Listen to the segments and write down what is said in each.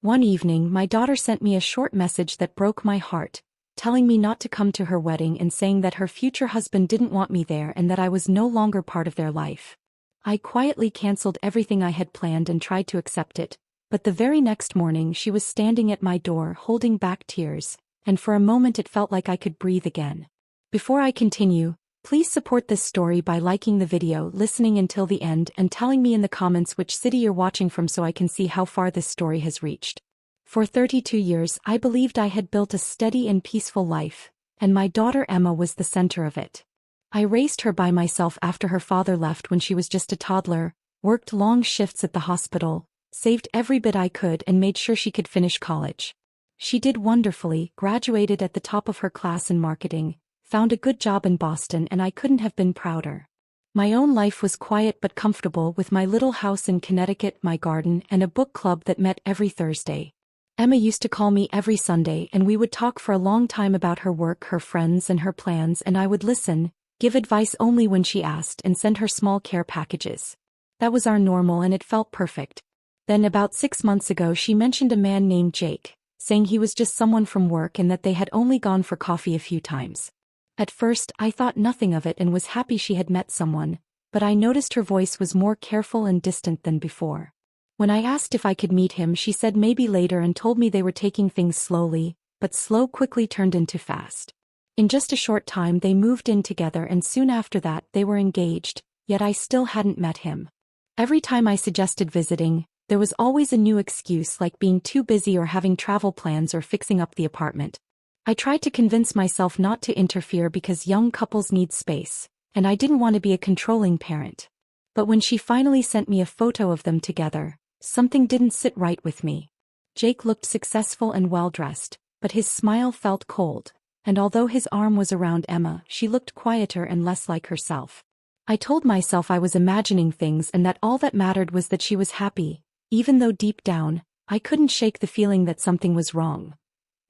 One evening, my daughter sent me a short message that broke my heart, telling me not to come to her wedding and saying that her future husband didn't want me there and that I was no longer part of their life. I quietly canceled everything I had planned and tried to accept it, but the very next morning she was standing at my door holding back tears, and for a moment it felt like I could breathe again. Before I continue, please support this story by liking the video, listening until the end, and telling me in the comments which city you're watching from so I can see how far this story has reached. For 32 years, I believed I had built a steady and peaceful life, and my daughter Emma was the center of it. I raised her by myself after her father left when she was just a toddler, worked long shifts at the hospital, saved every bit I could and made sure she could finish college. She did wonderfully, graduated at the top of her class in marketing, found a good job in Boston, and I couldn't have been prouder. My own life was quiet but comfortable, with my little house in Connecticut, my garden, and a book club that met every Thursday. Emma used to call me every Sunday and we would talk for a long time about her work, her friends, and her plans, and I would listen, give advice only when she asked, and send her small care packages. That was our normal and it felt perfect. Then about 6 months ago she mentioned a man named Jake, saying he was just someone from work and that they had only gone for coffee a few times. At first I thought nothing of it and was happy she had met someone, but I noticed her voice was more careful and distant than before. When I asked if I could meet him, she said maybe later and told me they were taking things slowly, but slow quickly turned into fast. In just a short time they moved in together and soon after that they were engaged, yet I still hadn't met him. Every time I suggested visiting, there was always a new excuse, like being too busy or having travel plans or fixing up the apartment. I tried to convince myself not to interfere because young couples need space, and I didn't want to be a controlling parent. But when she finally sent me a photo of them together, something didn't sit right with me. Jake looked successful and well-dressed, but his smile felt cold, and although his arm was around Emma, she looked quieter and less like herself. I told myself I was imagining things and that all that mattered was that she was happy, even though deep down, I couldn't shake the feeling that something was wrong.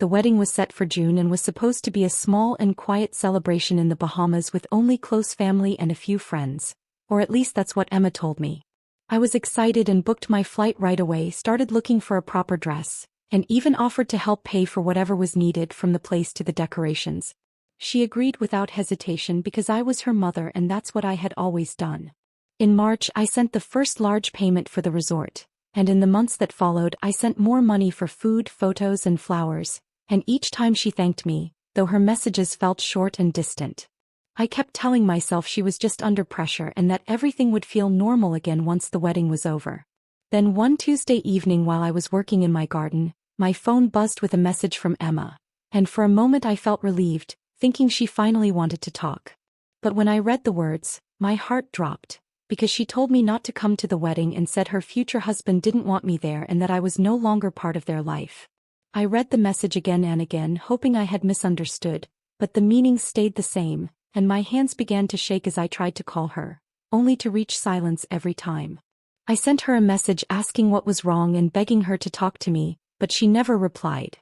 The wedding was set for June and was supposed to be a small and quiet celebration in the Bahamas with only close family and a few friends, or at least that's what Emma told me. I was excited and booked my flight right away, started looking for a proper dress, and even offered to help pay for whatever was needed, from the place to the decorations. She agreed without hesitation because I was her mother and that's what I had always done. In March I sent the first large payment for the resort, and in the months that followed I sent more money for food, photos, and flowers, and each time she thanked me, though her messages felt short and distant. I kept telling myself she was just under pressure and that everything would feel normal again once the wedding was over. Then one Tuesday evening while I was working in my garden, my phone buzzed with a message from Emma, and for a moment I felt relieved, thinking she finally wanted to talk. But when I read the words, my heart dropped, because she told me not to come to the wedding and said her future husband didn't want me there and that I was no longer part of their life. I read the message again and again, hoping I had misunderstood, but the meaning stayed the same, and my hands began to shake as I tried to call her, only to reach silence every time. I sent her a message asking what was wrong and begging her to talk to me, but she never replied.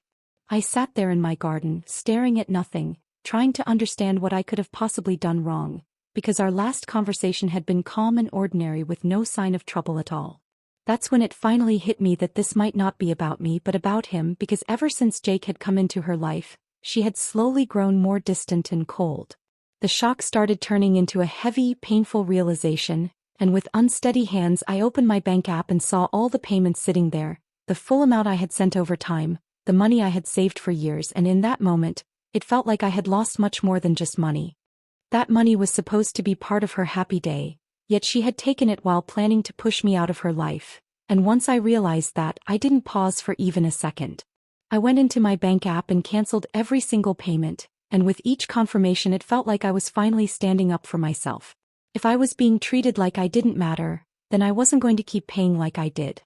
I sat there in my garden, staring at nothing, trying to understand what I could have possibly done wrong, because our last conversation had been calm and ordinary with no sign of trouble at all. That's when it finally hit me that this might not be about me but about him, because ever since Jake had come into her life, she had slowly grown more distant and cold. The shock started turning into a heavy, painful realization, and with unsteady hands I opened my bank app and saw all the payments sitting there, the full amount I had sent over time, the money I had saved for years, and in that moment, it felt like I had lost much more than just money. That money was supposed to be part of her happy day, yet she had taken it while planning to push me out of her life, and once I realized that, I didn't pause for even a second. I went into my bank app and canceled every single payment, and with each confirmation it felt like I was finally standing up for myself. If I was being treated like I didn't matter, then I wasn't going to keep paying like I did.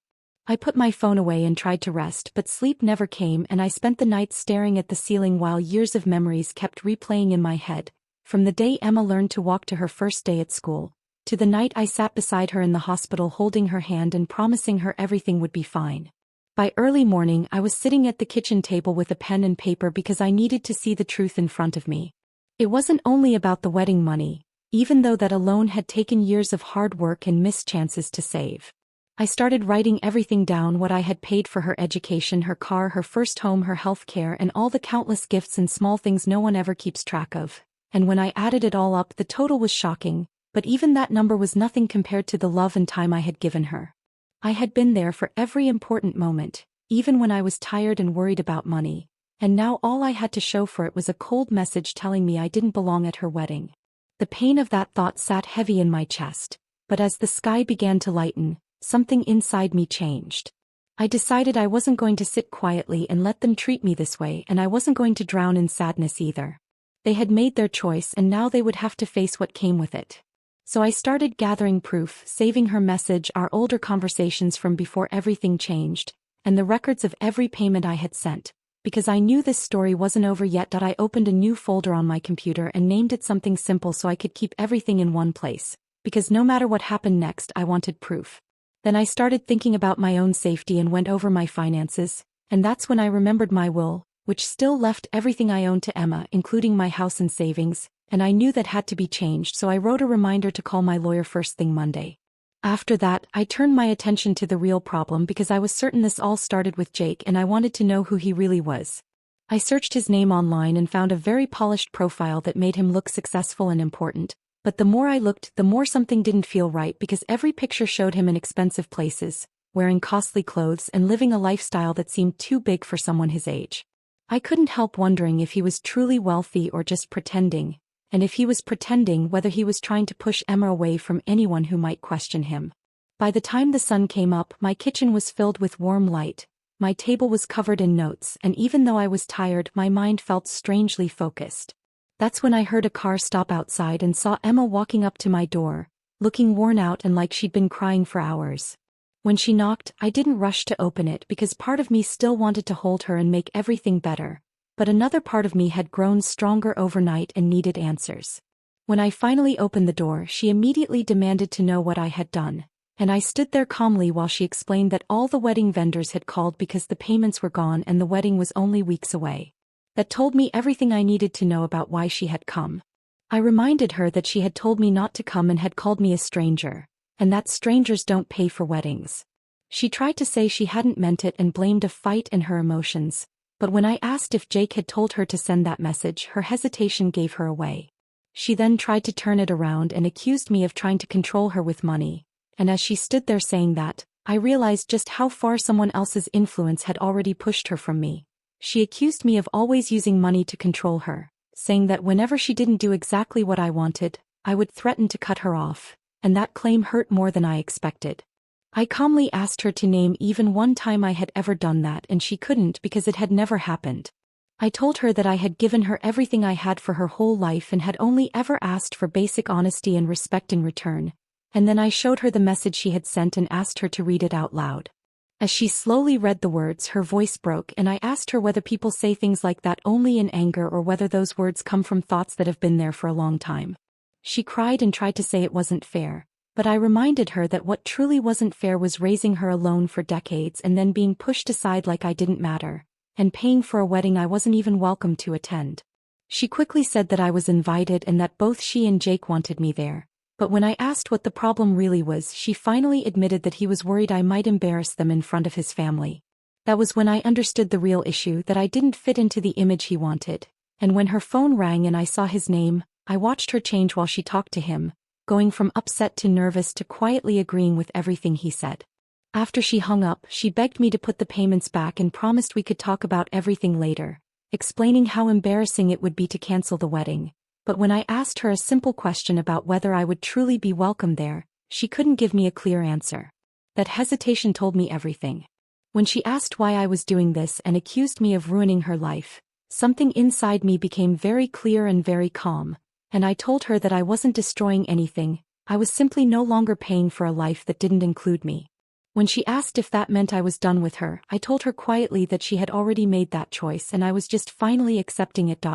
I put my phone away and tried to rest, but sleep never came, and I spent the night staring at the ceiling while years of memories kept replaying in my head, from the day Emma learned to walk to her first day at school, to the night I sat beside her in the hospital holding her hand and promising her everything would be fine. By early morning I was sitting at the kitchen table with a pen and paper because I needed to see the truth in front of me. It wasn't only about the wedding money, even though that alone had taken years of hard work and missed chances to save. I started writing everything down: what I had paid for her education, her car, her first home, her health care, and all the countless gifts and small things no one ever keeps track of. And when I added it all up, the total was shocking, but even that number was nothing compared to the love and time I had given her. I had been there for every important moment, even when I was tired and worried about money, and now all I had to show for it was a cold message telling me I didn't belong at her wedding. The pain of that thought sat heavy in my chest, but as the sky began to lighten, something inside me changed. I decided I wasn't going to sit quietly and let them treat me this way, and I wasn't going to drown in sadness either. They had made their choice, and now they would have to face what came with it. So I started gathering proof, saving her message, our older conversations from before everything changed, and the records of every payment I had sent, because I knew this story wasn't over yet. I opened a new folder on my computer and named it something simple so I could keep everything in one place, because no matter what happened next, I wanted proof. Then I started thinking about my own safety and went over my finances, and that's when I remembered my will, which still left everything I owned to Emma, including my house and savings, and I knew that had to be changed, so I wrote a reminder to call my lawyer first thing Monday. After that, I turned my attention to the real problem because I was certain this all started with Jake and I wanted to know who he really was. I searched his name online and found a very polished profile that made him look successful and important. But the more I looked, the more something didn't feel right, because every picture showed him in expensive places, wearing costly clothes and living a lifestyle that seemed too big for someone his age. I couldn't help wondering if he was truly wealthy or just pretending, and if he was pretending, whether he was trying to push Emma away from anyone who might question him. By the time the sun came up, my kitchen was filled with warm light, my table was covered in notes, and even though I was tired, my mind felt strangely focused. That's when I heard a car stop outside and saw Emma walking up to my door, looking worn out and like she'd been crying for hours. When she knocked, I didn't rush to open it because part of me still wanted to hold her and make everything better, but another part of me had grown stronger overnight and needed answers. When I finally opened the door, she immediately demanded to know what I had done, and I stood there calmly while she explained that all the wedding vendors had called because the payments were gone and the wedding was only weeks away. That told me everything I needed to know about why she had come. I reminded her that she had told me not to come and had called me a stranger, and that strangers don't pay for weddings. She tried to say she hadn't meant it and blamed a fight and her emotions, but when I asked if Jake had told her to send that message, her hesitation gave her away. She then tried to turn it around and accused me of trying to control her with money, and as she stood there saying that, I realized just how far someone else's influence had already pushed her from me. She accused me of always using money to control her, saying that whenever she didn't do exactly what I wanted, I would threaten to cut her off, and that claim hurt more than I expected. I calmly asked her to name even one time I had ever done that, and she couldn't because it had never happened. I told her that I had given her everything I had for her whole life and had only ever asked for basic honesty and respect in return, and then I showed her the message she had sent and asked her to read it out loud. As she slowly read the words, her voice broke, and I asked her whether people say things like that only in anger or whether those words come from thoughts that have been there for a long time. She cried and tried to say it wasn't fair, but I reminded her that what truly wasn't fair was raising her alone for decades and then being pushed aside like I didn't matter, and paying for a wedding I wasn't even welcome to attend. She quickly said that I was invited and that both she and Jake wanted me there. But when I asked what the problem really was, she finally admitted that he was worried I might embarrass them in front of his family. That was when I understood the real issue, that I didn't fit into the image he wanted. And when her phone rang and I saw his name, I watched her change while she talked to him, going from upset to nervous to quietly agreeing with everything he said. After she hung up, she begged me to put the payments back and promised we could talk about everything later, explaining how embarrassing it would be to cancel the wedding. But when I asked her a simple question about whether I would truly be welcome there, she couldn't give me a clear answer. That hesitation told me everything. When she asked why I was doing this and accused me of ruining her life, something inside me became very clear and very calm, and I told her that I wasn't destroying anything, I was simply no longer paying for a life that didn't include me. When she asked if that meant I was done with her, I told her quietly that she had already made that choice and I was just finally accepting it.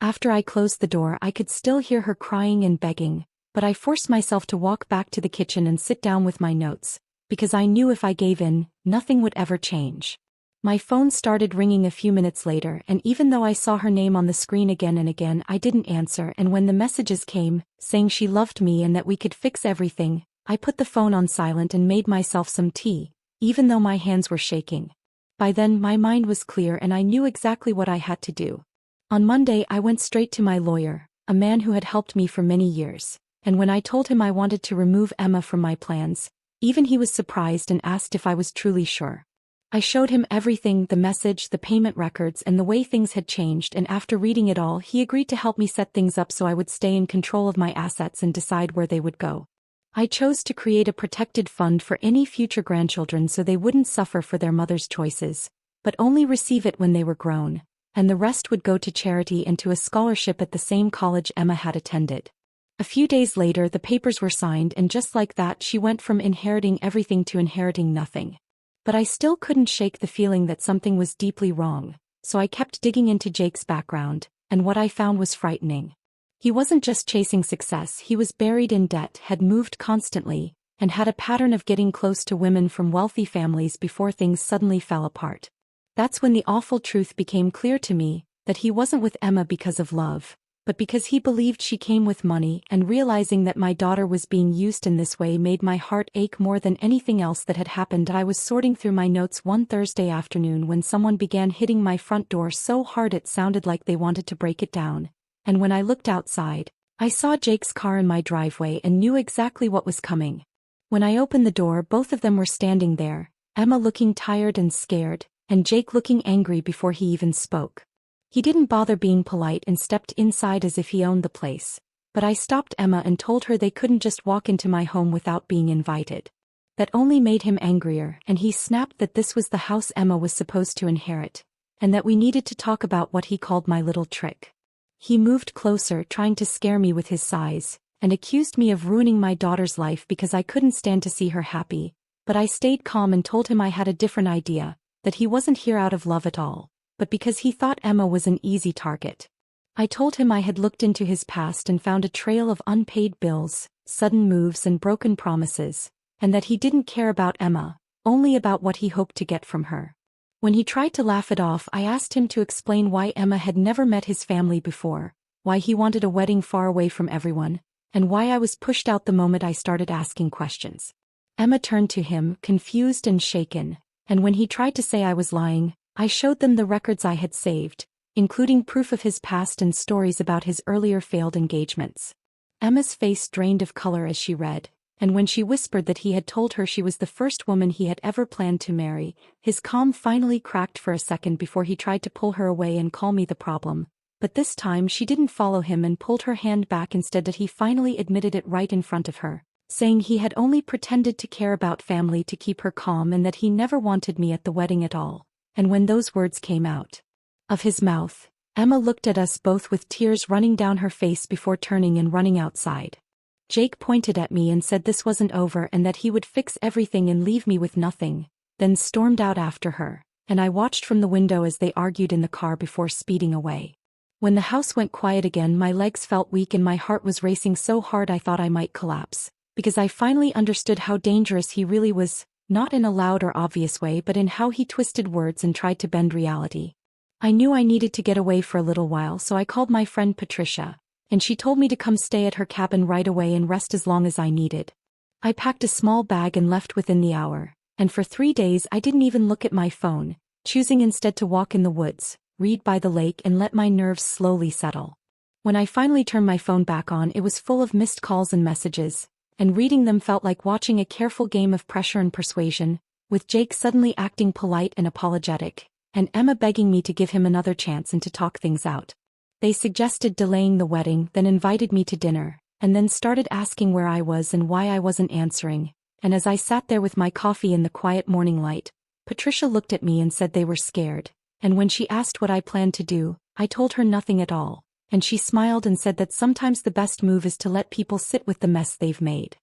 After I closed the door, I could still hear her crying and begging, but I forced myself to walk back to the kitchen and sit down with my notes, because I knew if I gave in, nothing would ever change. My phone started ringing a few minutes later, and even though I saw her name on the screen again and again, I didn't answer, and when the messages came, saying she loved me and that we could fix everything, I put the phone on silent and made myself some tea, even though my hands were shaking. By then my mind was clear and I knew exactly what I had to do. On Monday I went straight to my lawyer, a man who had helped me for many years, and when I told him I wanted to remove Emma from my plans, even he was surprised and asked if I was truly sure. I showed him everything, the message, the payment records, and the way things had changed, and after reading it all he agreed to help me set things up so I would stay in control of my assets and decide where they would go. I chose to create a protected fund for any future grandchildren so they wouldn't suffer for their mother's choices, but only receive it when they were grown, and the rest would go to charity and to a scholarship at the same college Emma had attended. A few days later the papers were signed and just like that she went from inheriting everything to inheriting nothing. But I still couldn't shake the feeling that something was deeply wrong, so I kept digging into Jake's background, and what I found was frightening. He wasn't just chasing success, he was buried in debt, had moved constantly, and had a pattern of getting close to women from wealthy families before things suddenly fell apart. That's when the awful truth became clear to me, that he wasn't with Emma because of love, but because he believed she came with money, and realizing that my daughter was being used in this way made my heart ache more than anything else that had happened. I was sorting through my notes one Thursday afternoon when someone began hitting my front door so hard it sounded like they wanted to break it down, and when I looked outside, I saw Jake's car in my driveway and knew exactly what was coming. When I opened the door, both of them were standing there, Emma looking tired and scared, and Jake looking angry before he even spoke. He didn't bother being polite and stepped inside as if he owned the place, but I stopped Emma and told her they couldn't just walk into my home without being invited. That only made him angrier, and he snapped that this was the house Emma was supposed to inherit, and that we needed to talk about what he called my little trick. He moved closer, trying to scare me with his size, and accused me of ruining my daughter's life because I couldn't stand to see her happy, but I stayed calm and told him I had a different idea, that he wasn't here out of love at all, but because he thought Emma was an easy target. I told him I had looked into his past and found a trail of unpaid bills, sudden moves and broken promises, and that he didn't care about Emma, only about what he hoped to get from her. When he tried to laugh it off, I asked him to explain why Emma had never met his family before, why he wanted a wedding far away from everyone, and why I was pushed out the moment I started asking questions. Emma turned to him, confused and shaken, and when he tried to say I was lying, I showed them the records I had saved, including proof of his past and stories about his earlier failed engagements. Emma's face drained of color as she read, and when she whispered that he had told her she was the first woman he had ever planned to marry, his calm finally cracked for a second before he tried to pull her away and call me the problem, but this time she didn't follow him and pulled her hand back instead. That he finally admitted it right in front of her, saying he had only pretended to care about family to keep her calm and that he never wanted me at the wedding at all. And when those words came out of his mouth, Emma looked at us both with tears running down her face before turning and running outside. Jake pointed at me and said this wasn't over and that he would fix everything and leave me with nothing, then stormed out after her, and I watched from the window as they argued in the car before speeding away. When the house went quiet again, my legs felt weak and my heart was racing so hard I thought I might collapse, because I finally understood how dangerous he really was. Not in a loud or obvious way but in how he twisted words and tried to bend reality. I knew I needed to get away for a little while, so I called my friend Patricia, and she told me to come stay at her cabin right away and rest as long as I needed. I packed a small bag and left within the hour, and for 3 days I didn't even look at my phone, choosing instead to walk in the woods, read by the lake and let my nerves slowly settle. When I finally turned my phone back on, it was full of missed calls and messages, and reading them felt like watching a careful game of pressure and persuasion, with Jake suddenly acting polite and apologetic, and Emma begging me to give him another chance and to talk things out. They suggested delaying the wedding, then invited me to dinner, and then started asking where I was and why I wasn't answering, and as I sat there with my coffee in the quiet morning light, Patricia looked at me and said they were scared, and when she asked what I planned to do, I told her nothing at all. And she smiled and said that sometimes the best move is to let people sit with the mess they've made.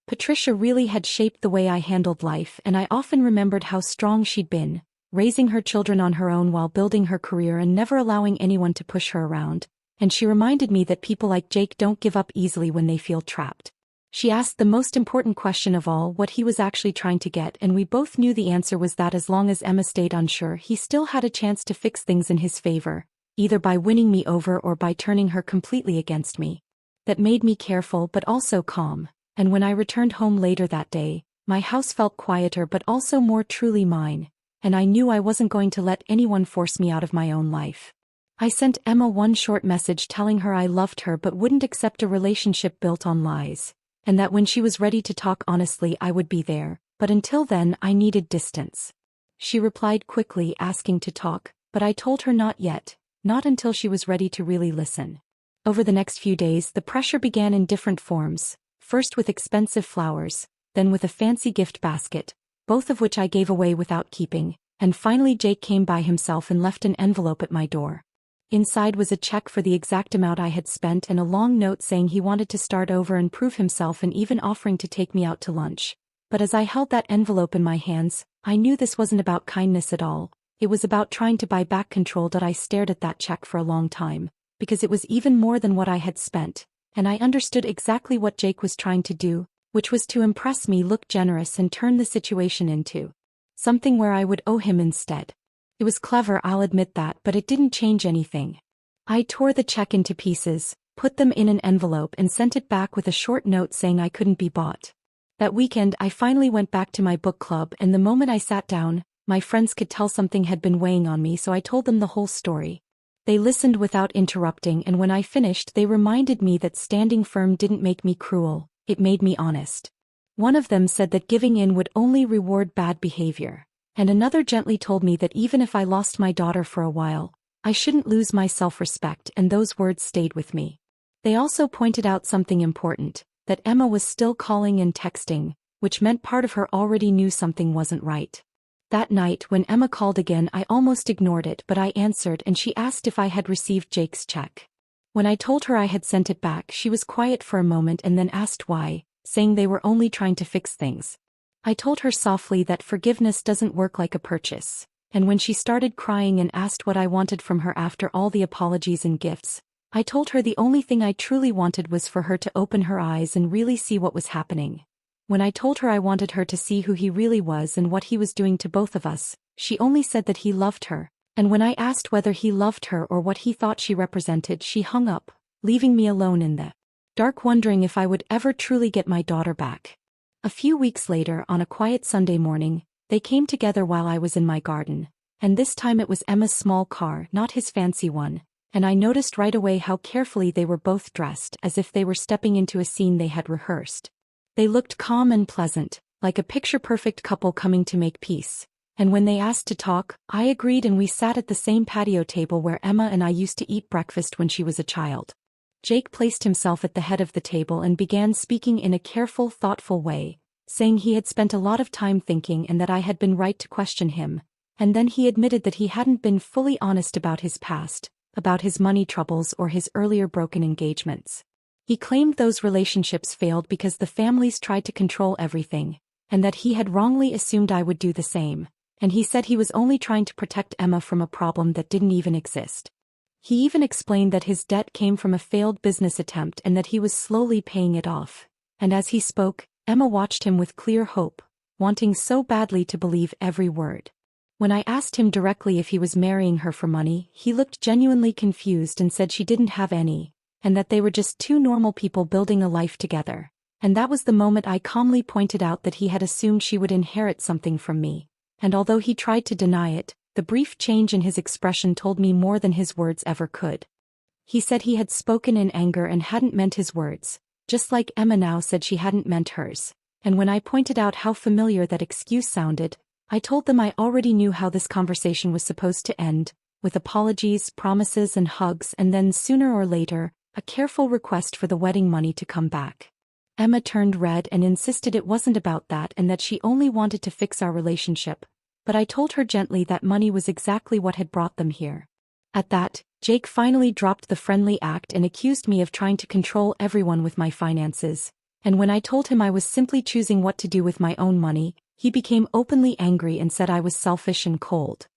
Patricia really had shaped the way I handled life, and I often remembered how strong she'd been, raising her children on her own while building her career and never allowing anyone to push her around, and she reminded me that people like Jake don't give up easily when they feel trapped. She asked the most important question of all, what he was actually trying to get, and we both knew the answer was that as long as Emma stayed unsure, he still had a chance to fix things in his favor, either by winning me over or by turning her completely against me. That made me careful but also calm, and when I returned home later that day, my house felt quieter but also more truly mine, and I knew I wasn't going to let anyone force me out of my own life. I sent Emma one short message telling her I loved her but wouldn't accept a relationship built on lies, and that when she was ready to talk honestly I would be there, but until then I needed distance. She replied quickly asking to talk, but I told her not yet, not until she was ready to really listen. Over the next few days the pressure began in different forms, first with expensive flowers, then with a fancy gift basket, both of which I gave away without keeping, and finally Jake came by himself and left an envelope at my door. Inside was a check for the exact amount I had spent and a long note saying he wanted to start over and prove himself and even offering to take me out to lunch. But as I held that envelope in my hands, I knew this wasn't about kindness at all, it was about trying to buy back control. I stared at that check for a long time, because it was even more than what I had spent, and I understood exactly what Jake was trying to do, which was to impress me, look generous and turn the situation into something where I would owe him instead. It was clever, I'll admit that, but it didn't change anything. I tore the check into pieces, put them in an envelope and sent it back with a short note saying I couldn't be bought. That weekend I finally went back to my book club, and the moment I sat down, my friends could tell something had been weighing on me, so I told them the whole story. They listened without interrupting, and when I finished they reminded me that standing firm didn't make me cruel, it made me honest. One of them said that giving in would only reward bad behavior, and another gently told me that even if I lost my daughter for a while, I shouldn't lose my self-respect, and those words stayed with me. They also pointed out something important, that Emma was still calling and texting, which meant part of her already knew something wasn't right. That night when Emma called again I almost ignored it, but I answered and she asked if I had received Jake's check. When I told her I had sent it back she was quiet for a moment and then asked why, saying they were only trying to fix things. I told her softly that forgiveness doesn't work like a purchase, and when she started crying and asked what I wanted from her after all the apologies and gifts, I told her the only thing I truly wanted was for her to open her eyes and really see what was happening. When I told her I wanted her to see who he really was and what he was doing to both of us, she only said that he loved her, and when I asked whether he loved her or what he thought she represented, she hung up, leaving me alone in the dark wondering if I would ever truly get my daughter back. A few weeks later, on a quiet Sunday morning, they came together while I was in my garden, and this time it was Emma's small car, not his fancy one, and I noticed right away how carefully they were both dressed, as if they were stepping into a scene they had rehearsed. They looked calm and pleasant, like a picture-perfect couple coming to make peace, and when they asked to talk, I agreed and we sat at the same patio table where Emma and I used to eat breakfast when she was a child. Jake placed himself at the head of the table and began speaking in a careful, thoughtful way, saying he had spent a lot of time thinking and that I had been right to question him, and then he admitted that he hadn't been fully honest about his past, about his money troubles or his earlier broken engagements. He claimed those relationships failed because the families tried to control everything, and that he had wrongly assumed I would do the same, and he said he was only trying to protect Emma from a problem that didn't even exist. He even explained that his debt came from a failed business attempt and that he was slowly paying it off, and as he spoke, Emma watched him with clear hope, wanting so badly to believe every word. When I asked him directly if he was marrying her for money, he looked genuinely confused and said she didn't have any, and that they were just two normal people building a life together, and that was the moment I calmly pointed out that he had assumed she would inherit something from me, and although he tried to deny it, the brief change in his expression told me more than his words ever could. He said he had spoken in anger and hadn't meant his words, just like Emma now said she hadn't meant hers, and when I pointed out how familiar that excuse sounded, I told them I already knew how this conversation was supposed to end, with apologies, promises and hugs, and then sooner or later, a careful request for the wedding money to come back. Emma turned red and insisted it wasn't about that and that she only wanted to fix our relationship, but I told her gently that money was exactly what had brought them here. At that, Jake finally dropped the friendly act and accused me of trying to control everyone with my finances, and when I told him I was simply choosing what to do with my own money, he became openly angry and said I was selfish and cold.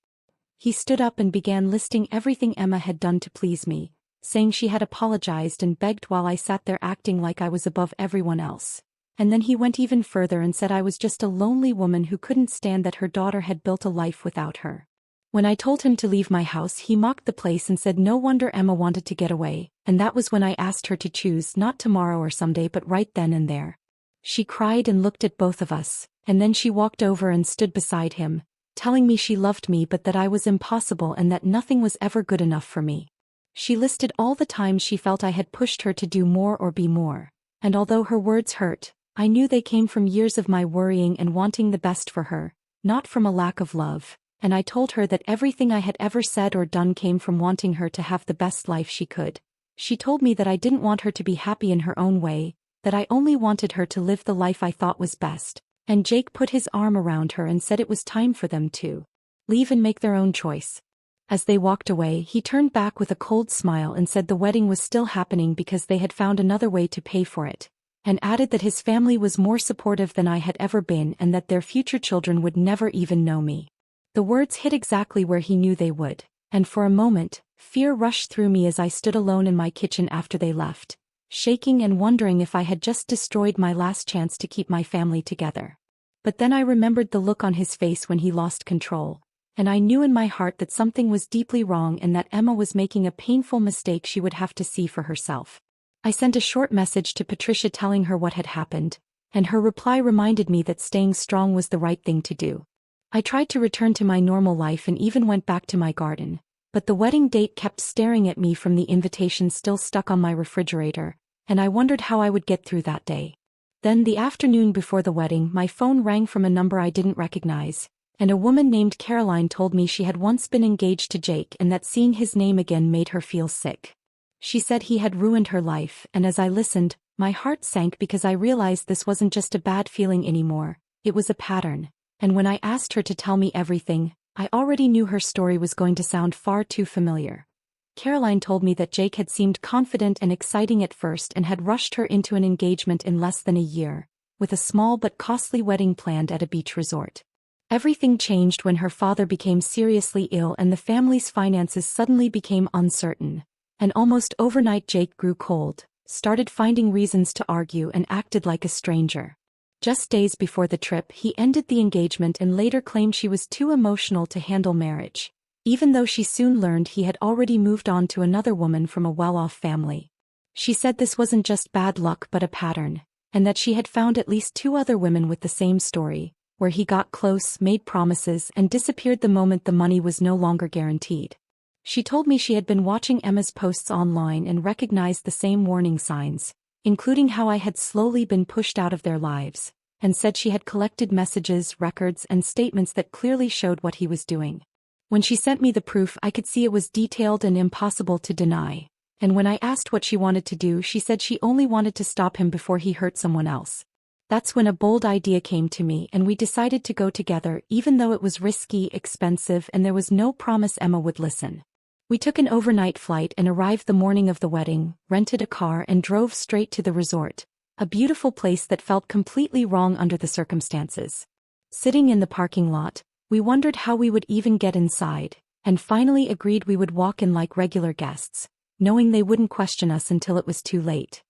He stood up and began listing everything Emma had done to please me, saying she had apologized and begged while I sat there acting like I was above everyone else. And then he went even further and said I was just a lonely woman who couldn't stand that her daughter had built a life without her. When I told him to leave my house, he mocked the place and said no wonder Emma wanted to get away, and that was when I asked her to choose not tomorrow or someday but right then and there. She cried and looked at both of us, and then she walked over and stood beside him, telling me she loved me but that I was impossible and that nothing was ever good enough for me. She listed all the times she felt I had pushed her to do more or be more, and although her words hurt, I knew they came from years of my worrying and wanting the best for her, not from a lack of love, and I told her that everything I had ever said or done came from wanting her to have the best life she could. She told me that I didn't want her to be happy in her own way, that I only wanted her to live the life I thought was best, and Jake put his arm around her and said it was time for them to leave and make their own choice. As they walked away, he turned back with a cold smile and said the wedding was still happening because they had found another way to pay for it, and added that his family was more supportive than I had ever been and that their future children would never even know me. The words hit exactly where he knew they would, and for a moment, fear rushed through me as I stood alone in my kitchen after they left, shaking and wondering if I had just destroyed my last chance to keep my family together. But then I remembered the look on his face when he lost control, and I knew in my heart that something was deeply wrong and that Emma was making a painful mistake she would have to see for herself. I sent a short message to Patricia telling her what had happened, and her reply reminded me that staying strong was the right thing to do. I tried to return to my normal life and even went back to my garden, but the wedding date kept staring at me from the invitation still stuck on my refrigerator, and I wondered how I would get through that day. Then the afternoon before the wedding, my phone rang from a number I didn't recognize, and a woman named Caroline told me she had once been engaged to Jake and that seeing his name again made her feel sick. She said he had ruined her life, and as I listened, my heart sank because I realized this wasn't just a bad feeling anymore, it was a pattern, and when I asked her to tell me everything, I already knew her story was going to sound far too familiar. Caroline told me that Jake had seemed confident and exciting at first and had rushed her into an engagement in less than a year, with a small but costly wedding planned at a beach resort. Everything changed when her father became seriously ill and the family's finances suddenly became uncertain, and almost overnight Jake grew cold, started finding reasons to argue and acted like a stranger. Just days before the trip, he ended the engagement and later claimed she was too emotional to handle marriage, even though she soon learned he had already moved on to another woman from a well-off family. She said this wasn't just bad luck but a pattern, and that she had found at least 2 other women with the same story, where he got close, made promises, and disappeared the moment the money was no longer guaranteed. She told me she had been watching Emma's posts online and recognized the same warning signs, including how I had slowly been pushed out of their lives, and said she had collected messages, records, and statements that clearly showed what he was doing. When she sent me the proof, I could see it was detailed and impossible to deny, and when I asked what she wanted to do, she said she only wanted to stop him before he hurt someone else. That's when a bold idea came to me and we decided to go together even though it was risky, expensive, and there was no promise Emma would listen. We took an overnight flight and arrived the morning of the wedding, rented a car and drove straight to the resort, a beautiful place that felt completely wrong under the circumstances. Sitting in the parking lot, we wondered how we would even get inside, and finally agreed we would walk in like regular guests, knowing they wouldn't question us until it was too late.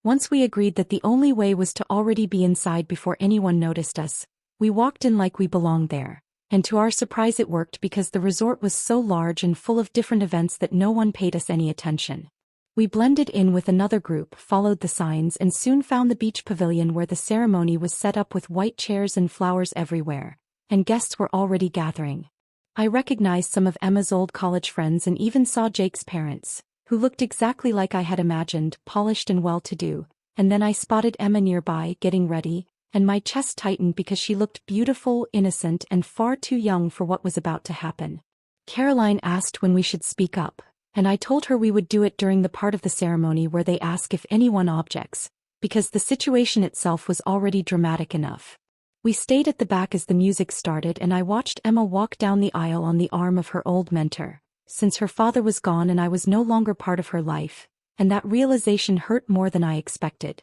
Once we agreed that the only way was to already be inside before anyone noticed us, we walked in like we belonged there, and to our surprise it worked because the resort was so large and full of different events that no one paid us any attention. We blended in with another group, followed the signs, and soon found the beach pavilion where the ceremony was set up with white chairs and flowers everywhere, and guests were already gathering. I recognized some of Emma's old college friends and even saw Jake's parents, who looked exactly like I had imagined, polished and well-to-do, and then I spotted Emma nearby, getting ready, and my chest tightened because she looked beautiful, innocent, and far too young for what was about to happen. Caroline asked when we should speak up, and I told her we would do it during the part of the ceremony where they ask if anyone objects, because the situation itself was already dramatic enough. We stayed at the back as the music started and I watched Emma walk down the aisle on the arm of her old mentor, since her father was gone and I was no longer part of her life, and that realization hurt more than I expected.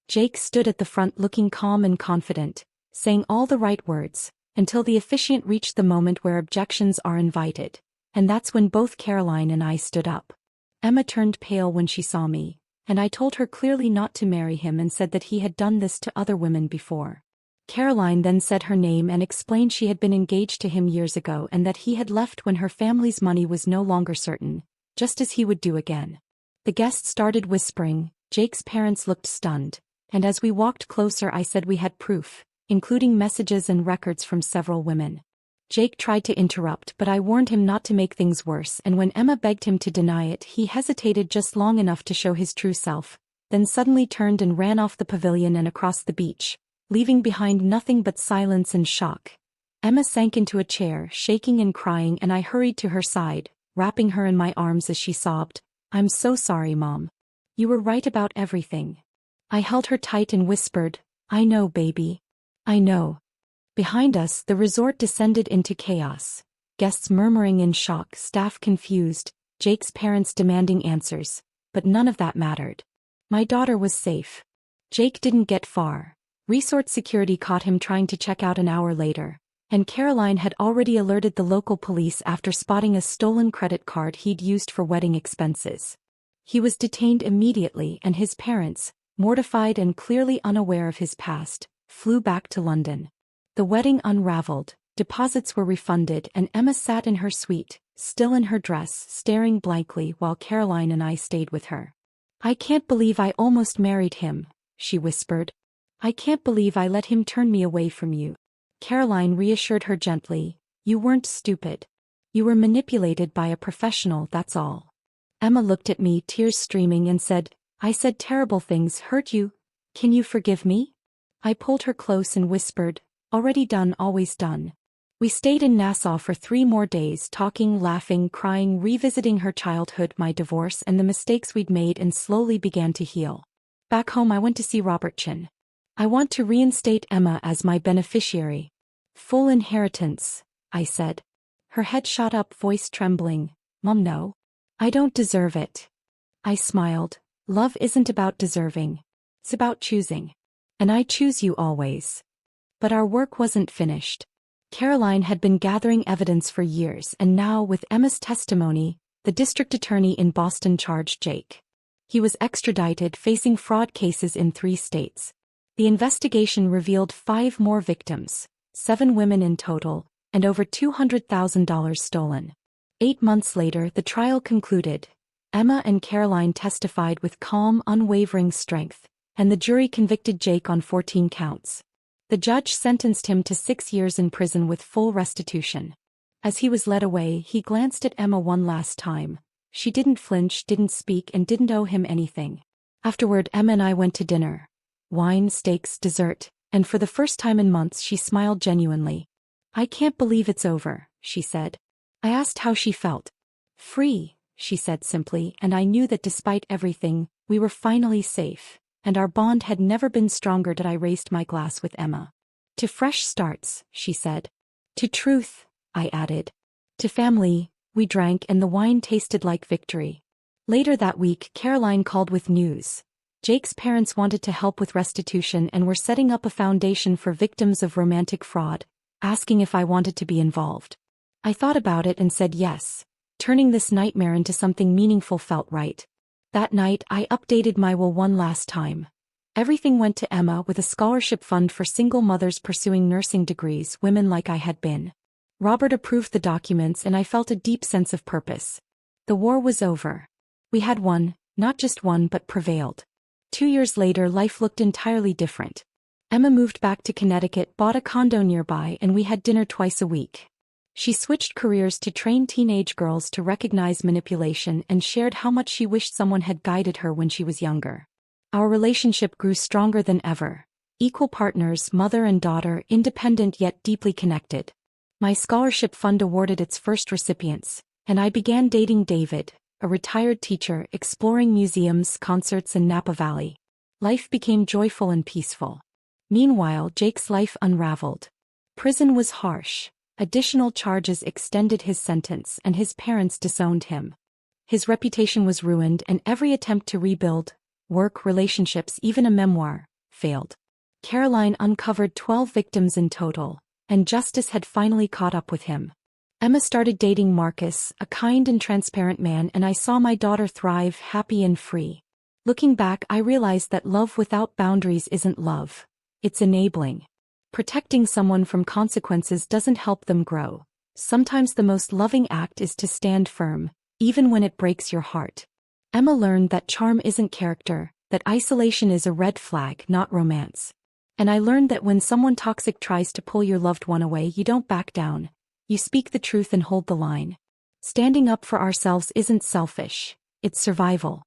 Jake stood at the front looking calm and confident, saying all the right words, until the officiant reached the moment where objections are invited, and that's when both Caroline and I stood up. Emma turned pale when she saw me, and I told her clearly not to marry him and said that he had done this to other women before. Caroline then said her name and explained she had been engaged to him years ago and that he had left when her family's money was no longer certain, just as he would do again. The guests started whispering, Jake's parents looked stunned, And as we walked closer I said we had proof, including messages and records from several women. Jake tried to interrupt but I warned him not to make things worse, and when Emma begged him to deny it he hesitated just long enough to show his true self, then suddenly turned and ran off the pavilion and across the beach, leaving behind nothing but silence and shock. Emma sank into a chair, shaking and crying, and I hurried to her side, wrapping her in my arms as she sobbed, "I'm so sorry, Mom. You were right about everything." I held her tight and whispered, "I know, baby. I know." Behind us, the resort descended into chaos. Guests murmuring in shock, staff confused, Jake's parents demanding answers, but none of that mattered. My daughter was safe. Jake didn't get far. Resort security caught him trying to check out an hour later, and Caroline had already alerted the local police after spotting a stolen credit card he'd used for wedding expenses. He was detained immediately, and his parents, mortified and clearly unaware of his past, flew back to London. The wedding unraveled, deposits were refunded, and Emma sat in her suite, still in her dress, staring blankly while Caroline and I stayed with her. "I can't believe I almost married him," she whispered. "I can't believe I let him turn me away from you." Caroline reassured her gently, "You weren't stupid. You were manipulated by a professional, that's all." Emma looked at me, tears streaming, and said, "I said terrible things, hurt you. Can you forgive me?" I pulled her close and whispered, "Already done, always done." We stayed in Nassau for 3 more days, talking, laughing, crying, revisiting her childhood, my divorce, and the mistakes we'd made, and slowly began to heal. Back home I went to see Robert Chin. "I want to reinstate Emma as my beneficiary." "Full inheritance," I said. Her head shot up, voice trembling. "Mom, no. I don't deserve it." I smiled. "Love isn't about deserving. It's about choosing. And I choose you always." But our work wasn't finished. Caroline had been gathering evidence for years, and now, with Emma's testimony, the district attorney in Boston charged Jake. He was extradited, facing fraud cases in 3 states. The investigation revealed 5 more victims, 7 women in total, and over $200,000 stolen. 8 months later, the trial concluded. Emma and Caroline testified with calm, unwavering strength, and the jury convicted Jake on 14 counts. The judge sentenced him to 6 years in prison with full restitution. As he was led away, he glanced at Emma one last time. She didn't flinch, didn't speak, and didn't owe him anything. Afterward, Emma and I went to dinner. Wine, steaks, dessert, and for the first time in months she smiled genuinely. "I can't believe it's over," she said. I asked how she felt. "Free," she said simply, and I knew that despite everything, we were finally safe, and our bond had never been stronger. I raised my glass with Emma. "To fresh starts," she said. "To truth," I added. "To family." We drank, and the wine tasted like victory. Later that week, Caroline called with news. Jake's parents wanted to help with restitution and were setting up a foundation for victims of romantic fraud, asking if I wanted to be involved. I thought about it and said yes. Turning this nightmare into something meaningful felt right. That night, I updated my will one last time. Everything went to Emma, with a scholarship fund for single mothers pursuing nursing degrees, women like I had been. Robert approved the documents, and I felt a deep sense of purpose. The war was over. We had won, not just won but prevailed. 2 years later, life looked entirely different. Emma moved back to Connecticut, bought a condo nearby, and we had dinner twice a week. She switched careers to train teenage girls to recognize manipulation and shared how much she wished someone had guided her when she was younger. Our relationship grew stronger than ever. Equal partners, mother and daughter, independent yet deeply connected. My scholarship fund awarded its first recipients, and I began dating David, a retired teacher, exploring museums, concerts, and Napa Valley. Life became joyful and peaceful. Meanwhile, Jake's life unraveled. Prison was harsh. Additional charges extended his sentence, and his parents disowned him. His reputation was ruined, and every attempt to rebuild, work, relationships, even a memoir, failed. Caroline uncovered 12 victims in total, and justice had finally caught up with him. Emma started dating Marcus, a kind and transparent man, and I saw my daughter thrive, happy and free. Looking back, I realized that love without boundaries isn't love. It's enabling. Protecting someone from consequences doesn't help them grow. Sometimes the most loving act is to stand firm, even when it breaks your heart. Emma learned that charm isn't character, that isolation is a red flag, not romance. And I learned that when someone toxic tries to pull your loved one away, you don't back down. You speak the truth and hold the line. Standing up for ourselves isn't selfish, it's survival.